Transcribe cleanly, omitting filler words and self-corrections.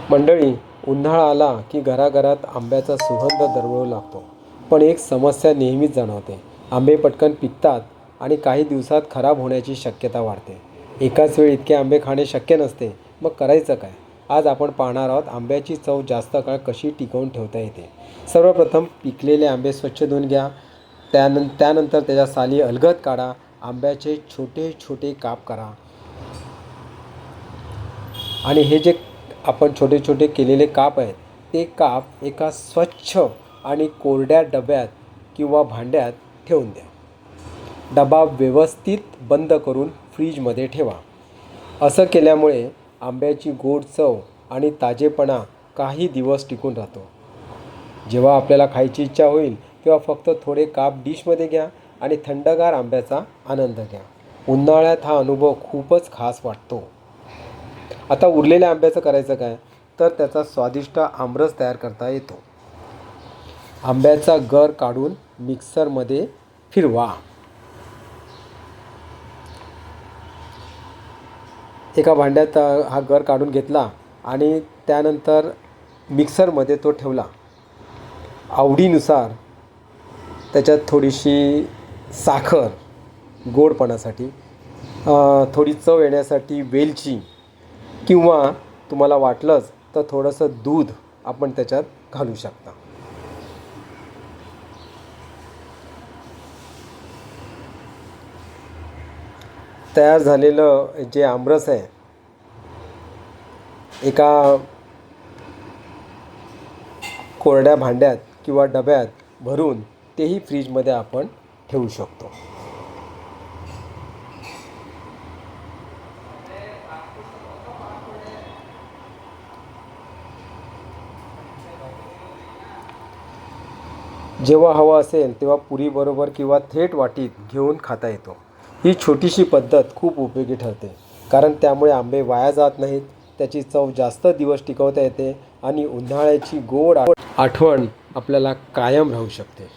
मंडळी, उन्हाळा आला की घराघरात आंब्याचा सुगंध दरवळू लागतो. पण एक समस्या नेहमीच जाणवते. आंबे पटकन पिकतात आणि काही दिवसात खराब होण्याची शक्यता वाढते. एकाच वेळी इतके आंबे खाणे शक्य नसते. मग करायचं काय? आज आपण पाहणार आहोत आंब्याची चव जास्त काळ कशी टिकवून ठेवता येते. सर्वप्रथम पिकलेले आंबे स्वच्छ धुवून घ्या. त्यानंतर त्याच्या साली अलगद काढा. आंब्याचे छोटे छोटे काप करा आणि हे जे आपण छोटे छोटे केलेले काप आहेत ते काप एका स्वच्छ आणि कोरड्या डब्यात किंवा भांड्यात ठेवून द्या. डबा व्यवस्थित बंद करून फ्रीजमध्ये ठेवा. असं केल्यामुळे आंब्याची गोड चव आणि ताजेपणा काही दिवस टिकून राहतो. जेव्हा आपल्याला खायची इच्छा होईल तेव्हा फक्त थोडे काप डिशमध्ये घ्या आणि थंडगार आंब्याचा आनंद घ्या. उन्हाळ्यात हा अनुभव खूपच खास वाटतो. आता उरलेल्या आंब्याचं करायचं काय? तर त्याचा स्वादिष्ट आमरस तयार करता येतो. आंब्याचा गर काढून मिक्सरमध्ये फिरवा. एका भांड्यात हा गर काढून घेतला आणि त्यानंतर मिक्सरमध्ये तो ठेवला. आवडीनुसार त्याच्यात थोडीशी साखर गोडपणासाठी, थोडी चव येण्यासाठी वेलची, किंवा तुम्हाला वाटलंच तर थोडंसं दूध आपण त्याच्यात घालू शकता. तयार झालेलं जे आमरस आहे एका कोरड्या भांड्यात किंवा डब्यात भरून तेही फ्रीजमध्ये आपण ठेवू शकतो. जेव्हा हवं असेल तेव्हा पुरीबरोबर किंवा थेट वाटीत घेऊन खाता येतो. ही छोटीशी पद्धत खूप उपयोगी ठरते, कारण त्यामुळे आंबे वाया जात नाहीत, त्याची चव जास्त दिवस टिकवता येते आणि उन्हाळ्याची गोड आठवण आपल्याला कायम राहू शकते.